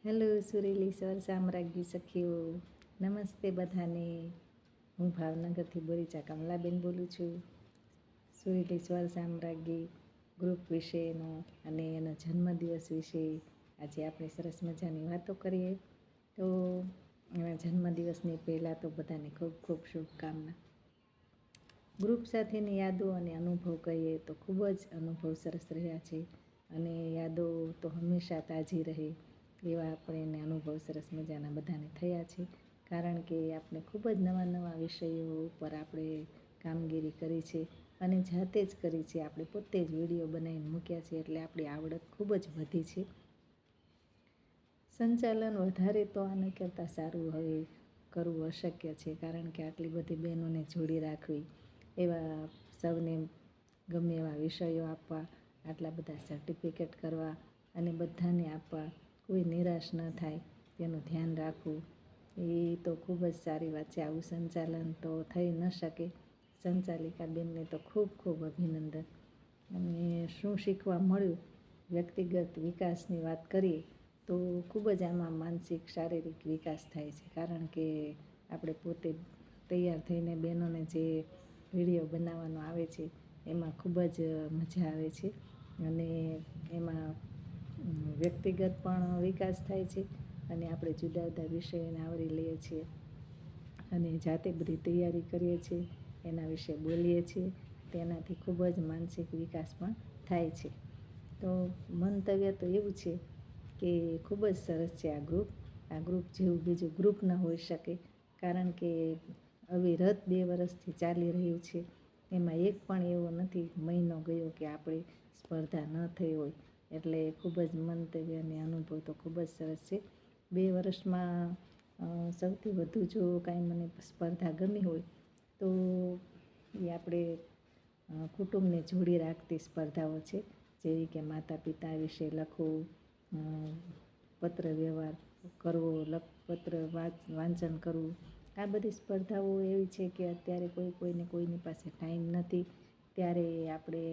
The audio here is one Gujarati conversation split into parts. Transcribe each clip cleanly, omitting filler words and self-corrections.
હેલો સુરેલી સ્વર સામ્રાજ્ઞી સખીઓ, નમસ્તે બધાને. હું ભાવનગરથી બોરીચા કમલાબેન બોલું છું. સુરેલી સ્વર સામ્રાજ્ઞી ગ્રુપ વિશેનો અને એનો જન્મદિવસ વિશે આજે આપણે સરસ મજાની વાતો કરીએ. તો એના જન્મદિવસની પહેલાં તો બધાને ખૂબ ખૂબ શુભકામના. ગ્રુપ સાથેની યાદો અને અનુભવ કહીએ તો ખૂબ જ અનુભવ સરસ રહ્યા છે અને યાદો તો હંમેશા તાજી રહે એવા આપણે એને અનુભવ સરસ મજાના બધાને થયા છે. કારણ કે આપણે ખૂબ જ નવા નવા વિષયો ઉપર આપણે કામગીરી કરી છે અને જાતે જ કરી છે. આપણે પોતે જ વિડીયો બનાવીને મૂક્યા છે એટલે આપણી આવડત ખૂબ જ વધી છે. સંચાલન વધારે તો આને કરતાં સારું હવે કરવું અશક્ય છે, કારણ કે આટલી બધી બહેનોને જોડી રાખવી, એવા સૌને ગમે એવા વિષયો આપવા, આટલા બધા સર્ટિફિકેટ કરવા અને બધાને આપવા, કોઈ નિરાશ ન થાય તેનું ધ્યાન રાખવું, એ તો ખૂબ જ સારી વાત છે. આવું સંચાલન તો થઈ ન શકે. સંચાલિકા બેનને તો ખૂબ ખૂબ અભિનંદન. અને શું શીખવા મળ્યું, વ્યક્તિગત વિકાસની વાત કરીએ તો ખૂબ જ આમાં માનસિક શારીરિક વિકાસ થાય છે. કારણ કે આપણે પોતે તૈયાર થઈને બહેનોને જે વિડીયો બનાવવાનો આવે છે એમાં ખૂબ જ મજા આવે છે અને એમાં વ્યક્તિગત પણ વિકાસ થાય છે અને આપણે જુદા જુદા વિષયોને આવરી લઈએ છીએ અને જાતે બધી તૈયારી કરીએ છીએ, એના વિશે બોલીએ છીએ. તેનાથી ખૂબ જ માનસિક વિકાસ પણ થાય છે. તો મંતવ્ય તો એવું છે કે ખૂબ જ સરસ છે આ ગ્રુપ જેવું બીજું ગ્રુપ ન હોઈ શકે. કારણ કે અવિરત 2 વર્ષથી ચાલી રહ્યું છે. એમાં એક પણ એવો નથી મહિનો ગયો કે આપણે સ્પર્ધા ન થઈ હોય. એટલે ખૂબ જ મંતવ્ય અને અનુભવ તો ખૂબ જ સરસ છે. 2 વર્ષમાં સૌથી વધુ જો કાંઈ મને સ્પર્ધા ગમી હોય તો એ આપણે કુટુંબને જોડી રાખતી સ્પર્ધાઓ છે. જેવી કે માતા પિતા વિશે લખવું, પત્ર વ્યવહાર કરવો, પત્ર વાંચન કરવું. આ બધી સ્પર્ધાઓ એવી છે કે અત્યારે કોઈની પાસે ટાઈમ નથી, ત્યારે આપણે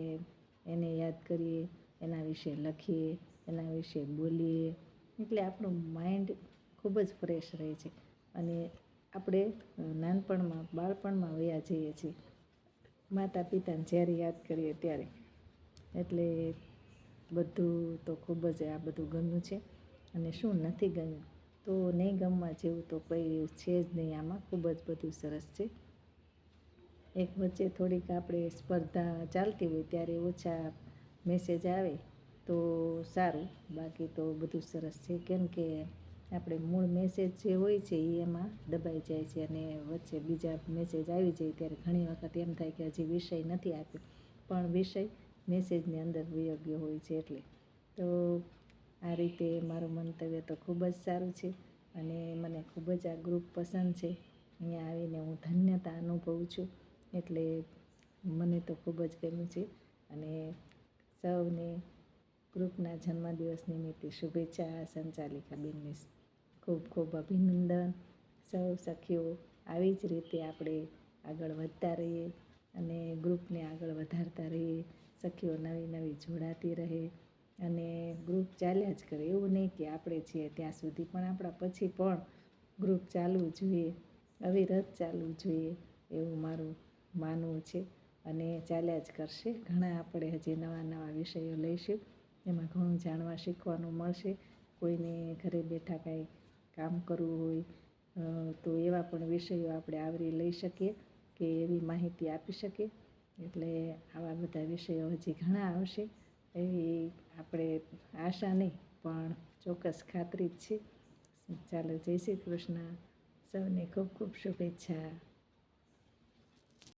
એને યાદ કરીએ, એના વિશે લખીએ, એના વિશે બોલીએ, એટલે આપણું માઇન્ડ ખૂબ જ ફ્રેશ રહે છે અને આપણે નાનપણમાં બાળપણમાં વયા જઈએ છીએ માતા પિતાને જ્યારે યાદ કરીએ ત્યારે. એટલે બધું તો ખૂબ જ આ બધું ગમ્યું છે. અને શું નથી ગમ્યું, તો નહીં ગમવા જેવું તો કંઈ છે જ નહીં. આમાં ખૂબ જ બધું સરસ છે. એક વચ્ચે થોડીક આપણે સ્પર્ધા ચાલતી હોય ત્યારે ઓછા મેસેજ આવે તો સારું, બાકી તો બધું સરસ છે. કેમ કે આપણે મૂળ મેસેજ જે હોય છે એ એમાં દબાઈ જાય છે અને વચ્ચે બીજા મેસેજ આવી જાય ત્યારે ઘણી વખત એમ થાય કે હજી વિષય નથી આપ્યો, પણ વિષય મેસેજની અંદર વયો ગયો હોય છે. એટલે તો આ રીતે મારું મંતવ્ય તો ખૂબ જ સારું છે અને મને ખૂબ જ આ ગ્રુપ પસંદ છે. અહીંયા આવીને હું ધન્યતા અનુભવું છું. એટલે મને તો ખૂબ જ ગમ્યું છે અને સૌને ગ્રુપના જન્મદિવસ નિમિત્તે શુભેચ્છા. સંચાલિકા બેનને ખૂબ ખૂબ અભિનંદન. સૌ સખીઓ આવી જ રીતે આપણે આગળ વધતા રહીએ અને ગ્રુપને આગળ વધારતા રહીએ. સખીઓ નવી નવી જોડાતી રહે અને ગ્રુપ ચાલ્યા જ કરે. એવું નહીં કે આપણે છીએ ત્યાં સુધી, પણ આપણા પછી પણ ગ્રુપ ચાલવું જોઈએ, અવિરત ચાલવું જોઈએ એવું મારું માનવું છે અને ચાલ્યા જ કરશે. ઘણા આપણે હજી નવા નવા વિષયો લઈશું, એમાં ઘણું જાણવા શીખવાનું મળશે. કોઈને ઘરે બેઠા કાંઈ કામ કરવું હોય તો એવા પણ વિષયો આપણે આવરી લઈ શકીએ કે એવી માહિતી આપી શકીએ. એટલે આવા બધા વિષયો હજી ઘણા આવશે એવી આપણે આશા નહીં પણ ચોક્કસ ખાતરી જ છે. ચાલો, જય શ્રી કૃષ્ણ. સૌને ખૂબ ખૂબ શુભેચ્છા.